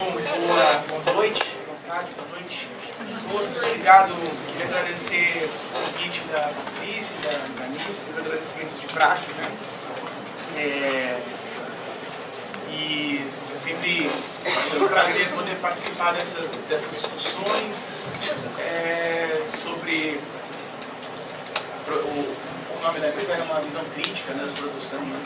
Boa noite, boa tarde, boa noite a todos. Obrigado, queria agradecer o convite da Patrícia, da Anice, os agradecimentos de praxe, né? E é sempre um prazer poder participar dessas discussões sobre o nome da empresa é uma visão crítica, né, de produção, né?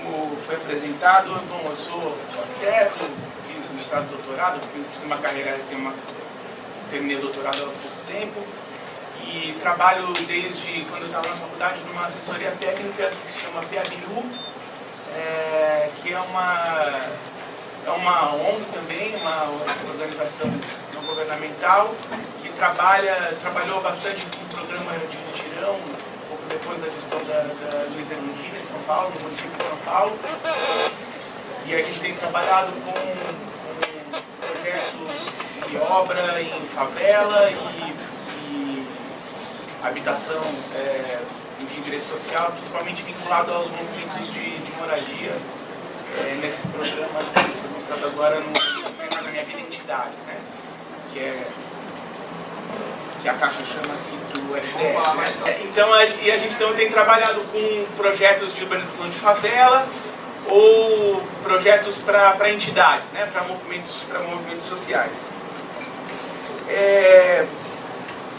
Como foi apresentado, bom, eu sou arquiteto, fiz mestrado e doutorado, fiz uma carreira, terminei o doutorado há pouco tempo e trabalho desde quando eu estava na faculdade numa assessoria técnica que se chama PABIRU, que é uma ONG também, uma organização não governamental que trabalhou bastante com o programa de mutirão, depois da gestão da Luiz Erundina em São Paulo, no município de São Paulo. E a gente tem trabalhado com projetos de obra em favela e habitação de interesse social, principalmente vinculado aos movimentos de moradia, nesse programa que foi mostrado agora na minha vida Identidades, né? Que a Caixa chama aqui do FDS, né? Então, a gente tem trabalhado com projetos de urbanização de favela ou projetos para entidades, né? Para movimentos sociais.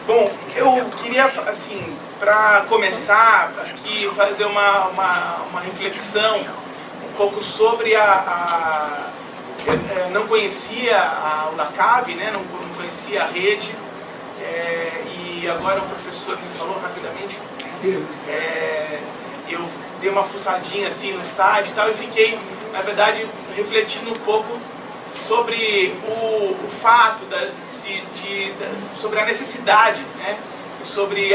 Bom, eu queria, assim, para começar aqui, fazer uma reflexão um pouco sobre eu não conhecia a UNACAV, né? Não conhecia a rede. E agora o professor me falou rapidamente, eu dei uma fuçadinha assim no site e tal, e fiquei, na verdade, refletindo um pouco sobre o fato sobre a necessidade, né, sobre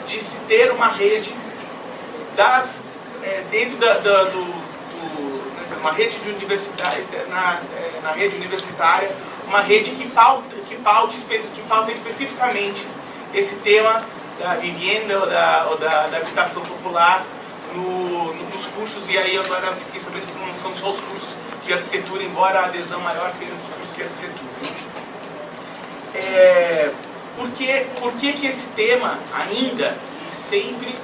de se ter uma rede dentro uma rede de universidade, na rede universitária, uma rede que pauta especificamente esse tema da vivenda ou da habitação popular nos cursos. E aí agora fiquei sabendo que não são só os cursos de arquitetura, embora a adesão maior seja nos cursos de arquitetura. Por que esse tema ainda e sempre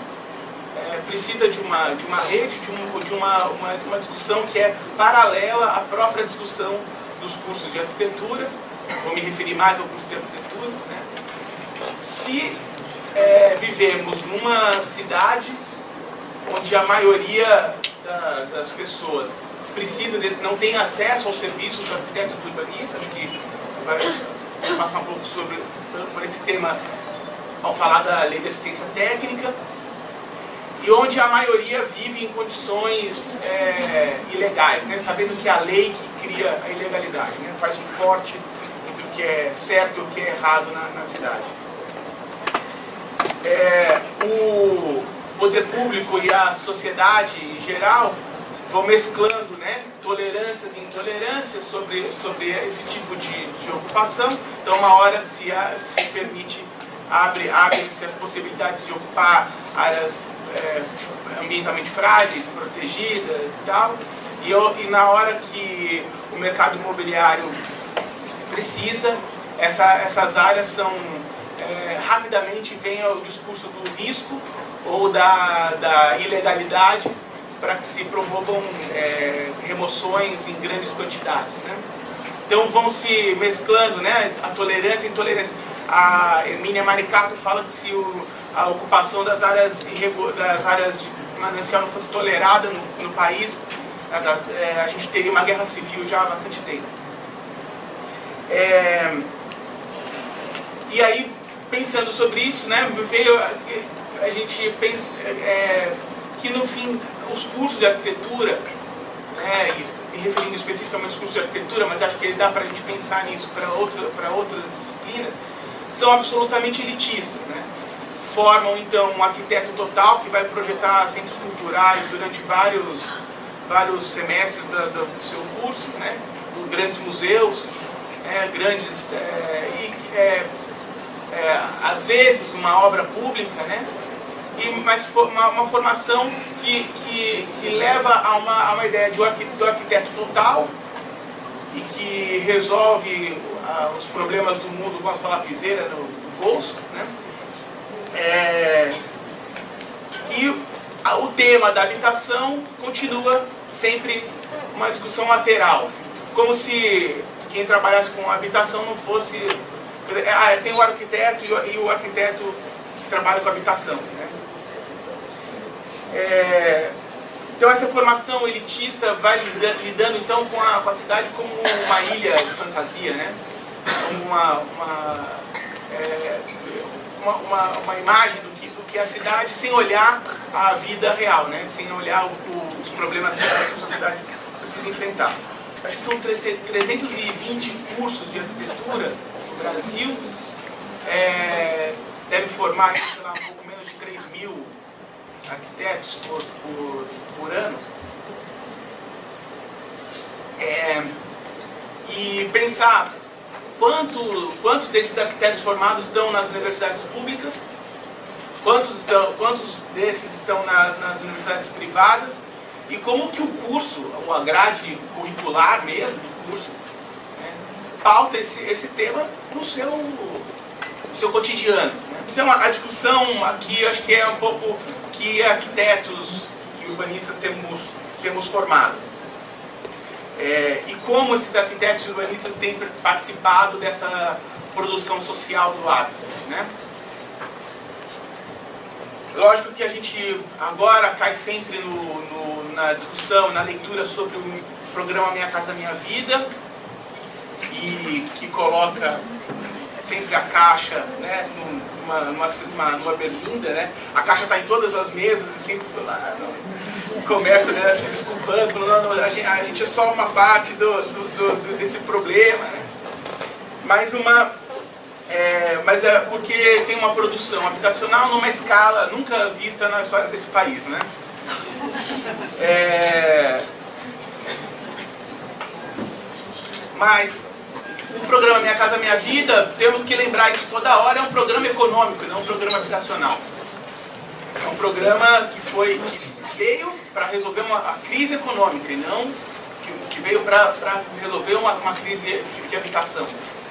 precisa de uma rede, de uma discussão que é paralela à própria discussão dos cursos de arquitetura? Vou me referir mais ao curso de arquitetura, né? Se vivemos numa cidade onde a maioria das pessoas não tem acesso aos serviços do arquiteto e do urbanista, acho que vai passar um pouco por esse tema ao falar da lei de assistência técnica, e onde a maioria vive em condições ilegais, né? Sabendo que é a lei que cria a ilegalidade, né? Faz um corte entre o que é certo e o que é errado na cidade. O poder público e a sociedade em geral vão mesclando, né, tolerâncias e intolerâncias sobre esse tipo de ocupação. Então, uma hora se permite, abre-se as possibilidades de ocupar áreas ambientalmente frágeis, protegidas e tal, e na hora que o mercado imobiliário precisa, essas áreas são rapidamente vem ao discurso do risco ou da ilegalidade para que se promovam remoções em grandes quantidades, né? Então vão se mesclando, né, a tolerância e a intolerância. A Hermínia Maricato fala que se a ocupação das áreas de manancial não fosse tolerada no país, a gente teria uma guerra civil já há bastante tempo. E aí, pensando sobre isso, né, veio a gente pensa que no fim os cursos de arquitetura, né, e me referindo especificamente aos cursos de arquitetura, mas acho que dá para a gente pensar nisso para outras disciplinas, são absolutamente elitistas, né? Formam então um arquiteto total que vai projetar centros culturais durante vários semestres do seu curso, né? Grandes museus, às vezes uma obra pública, né? mas uma formação que leva a uma ideia do arquiteto total e que resolve os problemas do mundo com a sua lapiseira no bolso, né? E o tema da habitação continua sempre uma discussão lateral, assim, como se quem trabalhasse com habitação não fosse... tem o arquiteto e o arquiteto que trabalha com habitação, né? Então essa formação elitista vai lidando então com a cidade como uma ilha de fantasia, né? Como uma imagem do que é a cidade, sem olhar a vida real, né? Sem olhar os problemas que a sociedade precisa enfrentar. Acho que são 320 cursos de arquitetura no Brasil. Deve formar, sei lá, um pouco menos de 3.000 arquitetos por ano. E pensar quantos desses arquitetos formados estão nas universidades públicas, quantos desses estão nas universidades privadas, e como que o curso, a grade curricular mesmo do curso, né, pauta esse tema no seu cotidiano, né? Então a discussão aqui, acho que é um pouco que arquitetos e urbanistas temos formado. E como esses arquitetos e urbanistas têm participado dessa produção social do hábitat, né? Lógico que a gente agora cai sempre na discussão, na leitura sobre o programa Minha Casa Minha Vida, e que coloca sempre a Caixa, né, numa berlinda, né? A Caixa está em todas as mesas e sempre começa, né, se desculpando, falando, não, a gente é só uma parte desse problema, né? Mas é porque tem uma produção habitacional numa escala nunca vista na história desse país, né? Mas o programa Minha Casa Minha Vida, temos que lembrar isso toda hora, é um programa econômico, não um programa habitacional. É um programa que veio para resolver a crise econômica e não que veio para resolver uma crise de habitação.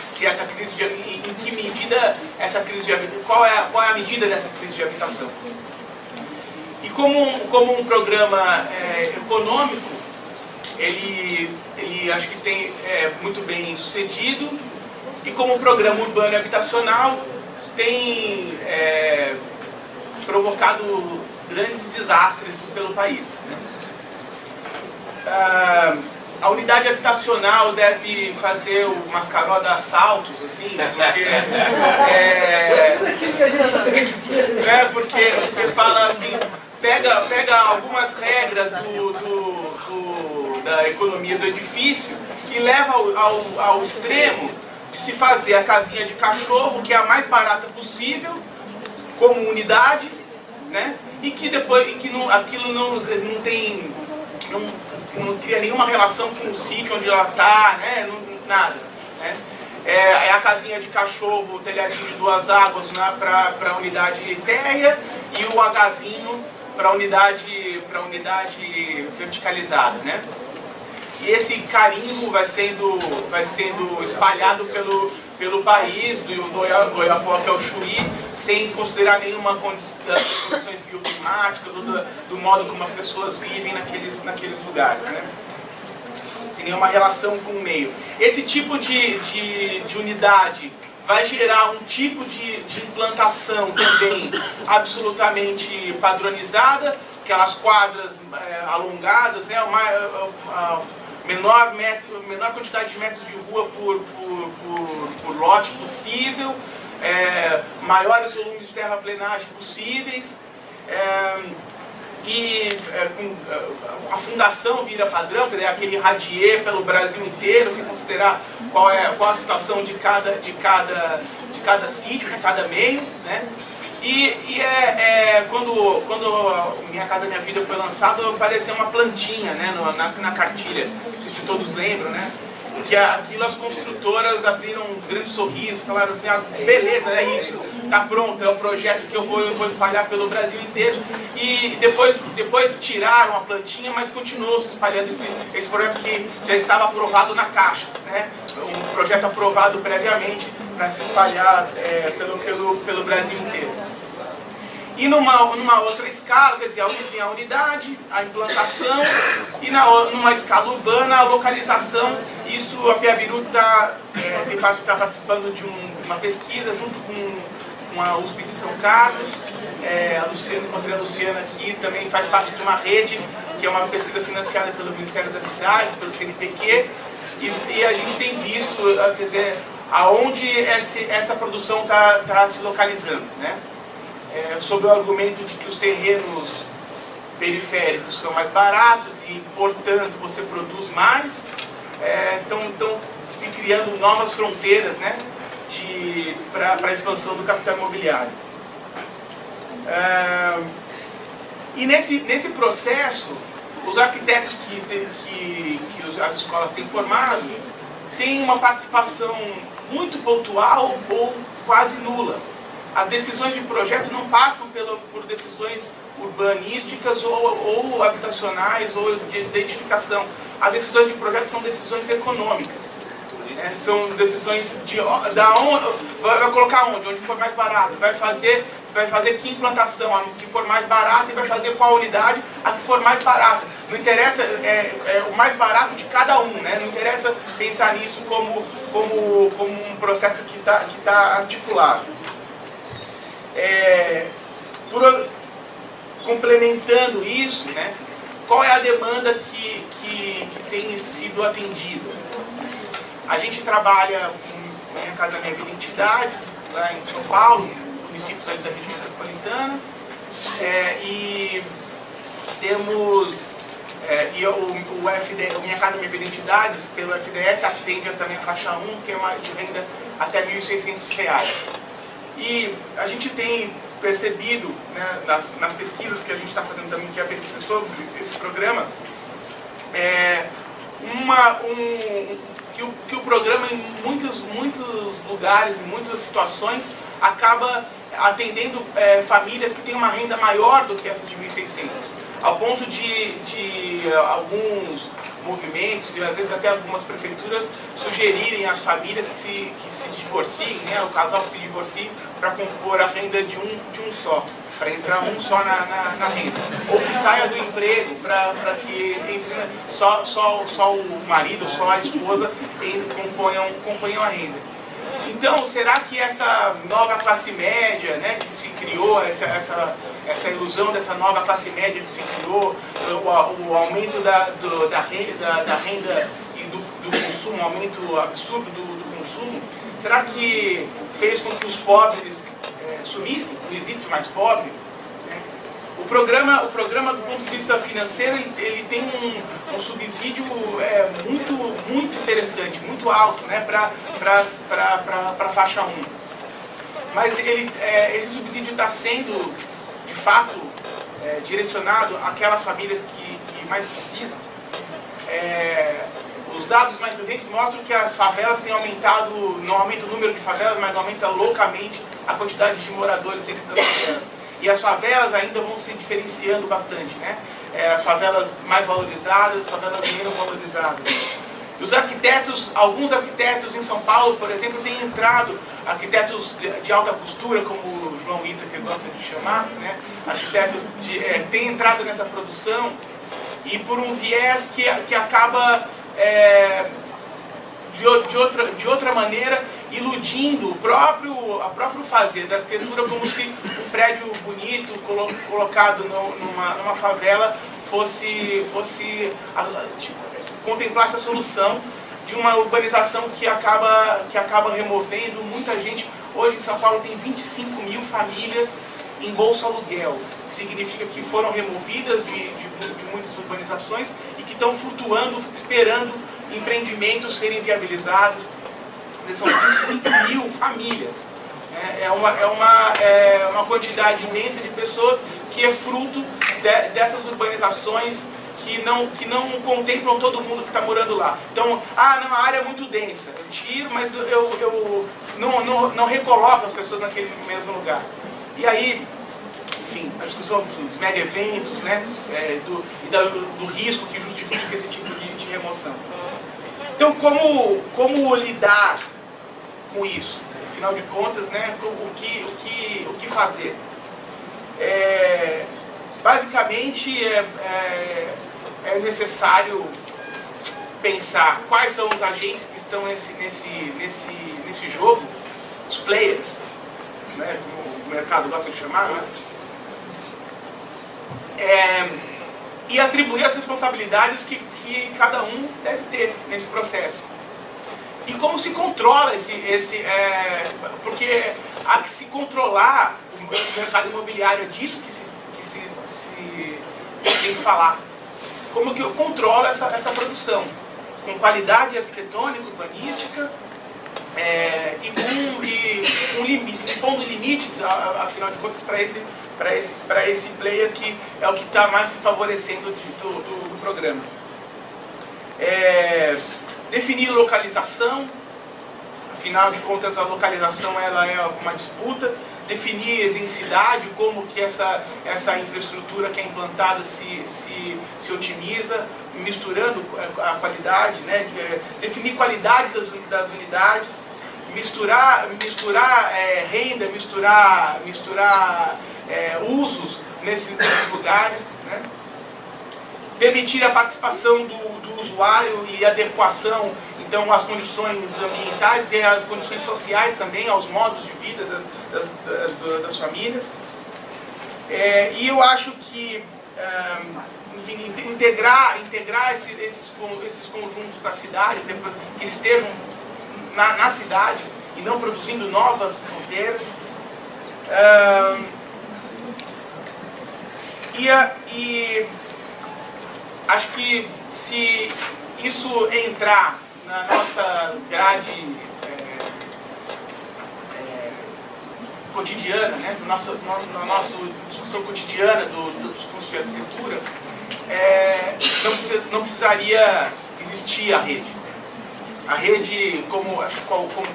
Se essa crise em que medida essa crise de habitação, qual é a medida dessa crise de habitação? E como um programa econômico, ele acho que tem muito bem sucedido, e como um programa urbano e habitacional tem provocado grandes desastres pelo país. A unidade habitacional deve fazer o mascaró de assaltos, assim, porque fala assim, pega algumas regras da economia do edifício e leva ao extremo de se fazer a casinha de cachorro, que é a mais barata possível, como unidade, né? E que aquilo não cria nenhuma relação com o sítio onde ela está, né? Nada, né? É a casinha de cachorro, o telhadinho de 2 águas, né, para a unidade térrea, e o Hzinho para a unidade verticalizada, né? E esse carimbo vai sendo espalhado pelo país, do Oiapoque ao Chuí, sem considerar nenhuma das condições bioclimáticas, do modo como as pessoas vivem naqueles lugares, né? Sem nenhuma relação com o meio. Esse tipo de unidade vai gerar um tipo de implantação também absolutamente padronizada, aquelas quadras alongadas, né? Menor quantidade de metros de rua por lote possível, maiores volumes de terraplenagem possíveis, a fundação vira padrão, quer dizer, aquele radier pelo Brasil inteiro, sem considerar qual a situação de cada sítio, de cada meio, né? Quando Minha Casa Minha Vida foi lançado, apareceu uma plantinha, né, na cartilha, não sei se todos lembram, né? que aquilo as construtoras abriram um grande sorriso, falaram assim, beleza, é isso, tá pronto, é o projeto que eu vou espalhar pelo Brasil inteiro. E depois tiraram a plantinha, mas continuou se espalhando esse projeto que já estava aprovado na Caixa, né? Um projeto aprovado previamente para se espalhar pelo Brasil inteiro. E numa outra escala, quer dizer, onde tem a unidade, a implantação, e numa escala urbana, a localização. Isso a Piabiru está participando de uma pesquisa junto com a USP de São Carlos. Encontrei a Luciana aqui, também faz parte de uma rede, que é uma pesquisa financiada pelo Ministério das Cidades, pelo CNPq, e a gente tem visto, quer dizer, aonde essa produção está se localizando, né? Sob o argumento de que os terrenos periféricos são mais baratos e, portanto, você produz mais, estão se criando novas fronteiras, né, para a expansão do capital imobiliário. E nesse processo, os arquitetos que as escolas têm formado têm uma participação muito pontual ou quase nula. As decisões de projeto não passam por decisões urbanísticas ou habitacionais ou de edificação. As decisões de projeto são decisões econômicas. São decisões vai colocar onde for mais barato, vai fazer que implantação, a que for mais barata, e vai fazer qual unidade, a que for mais barata. Não interessa, o mais barato de cada um, né? Não interessa pensar nisso como um processo que tá articulado. Complementando isso, né, qual é a demanda que tem sido atendida? A gente trabalha com Minha Casa Minha Vida Entidades, lá em São Paulo, municípios ali da região metropolitana, e temos o Minha Casa Minha Vida Entidades, pelo FDS, atende também a faixa 1, que é uma de renda até R$ 1.600. E a gente tem percebido, né, nas pesquisas que a gente está fazendo também, que é a pesquisa sobre esse programa, que o programa em muitos lugares, em muitas situações, acaba atendendo famílias que têm uma renda maior do que essa de 1.600, ao ponto de alguns movimentos e às vezes até algumas prefeituras sugerirem às famílias que se divorciem, né, o casal que se divorcie, para compor a renda de um só, para entrar um só na renda, ou que saia do emprego para que entre só o marido, só a esposa componham a renda. Então, será que essa nova classe média, né, que se criou, essa ilusão dessa nova classe média que se criou, o aumento da renda e do consumo, um aumento absurdo do consumo, será que fez com que os pobres sumissem? Não existe mais pobre? O programa, do ponto de vista financeiro, ele tem um subsídio muito interessante, muito alto, né, para a faixa 1. Mas esse subsídio está sendo, de fato, direcionado àquelas famílias que mais precisam. Os dados mais recentes mostram que as favelas têm aumentado, não aumenta o número de favelas, mas aumenta loucamente a quantidade de moradores dentro das favelas. E as favelas ainda vão se diferenciando bastante, né? As favelas mais valorizadas, as favelas menos valorizadas. E os arquitetos, alguns arquitetos em São Paulo, por exemplo, têm entrado, arquitetos de alta costura, como o João Ita, que gosta de chamar, né? Arquitetos têm entrado nessa produção, e por um viés que acaba, de outra maneira, iludindo a próprio fazer da arquitetura, como se um prédio bonito colocado numa favela contemplasse a solução de uma urbanização que acaba removendo muita gente. Hoje em São Paulo tem 25 mil famílias em bolsa aluguel, que significa que foram removidas de muitas urbanizações e que estão flutuando, esperando empreendimentos serem viabilizados. São 25 mil famílias. É uma quantidade imensa de pessoas que é fruto dessas urbanizações que não contemplam todo mundo que está morando lá. Então, não, a área é muito densa, eu tiro, mas eu não recoloco as pessoas naquele mesmo lugar. E aí, enfim, a discussão dos mega eventos, né, do risco que justifica esse tipo de remoção. Então, como lidar com isso? Afinal de contas, né, o que fazer? Basicamente, é necessário pensar quais são os agentes que estão nesse jogo, os players, né, como o mercado gosta de chamar, né? E atribuir as responsabilidades que cada um deve ter nesse processo. E como se controla porque há que se controlar o mercado imobiliário, é disso que se tem que falar. Como que eu controlo essa produção? Com qualidade arquitetônica, urbanística, pondo limites, afinal de contas, para esse player que é o que está mais se favorecendo do programa. Definir localização, afinal de contas a localização ela é uma disputa. Definir densidade, como que essa infraestrutura que é implantada se otimiza, misturando a qualidade, né? Definir qualidade das unidades, misturar renda, misturar usos nesses lugares, né? Permitir a participação do usuário e adequação, então, às condições ambientais e às condições sociais também, aos modos de vida das famílias. E eu acho que, enfim, integrar esses conjuntos da cidade, que eles estejam na cidade e não produzindo novas fronteiras. E acho que se isso entrar na nossa grade cotidiana, né, na nossa discussão cotidiana dos cursos de arquitetura, não precisaria existir a rede. A rede, como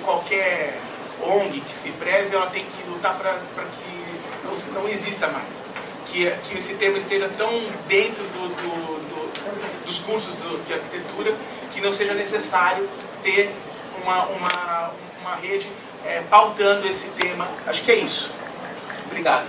qualquer ONG que se preze, ela tem que lutar para que não exista mais. Que esse tema esteja tão dentro dos cursos de arquitetura que não seja necessário ter uma rede pautando esse tema. Acho que é isso. Obrigado.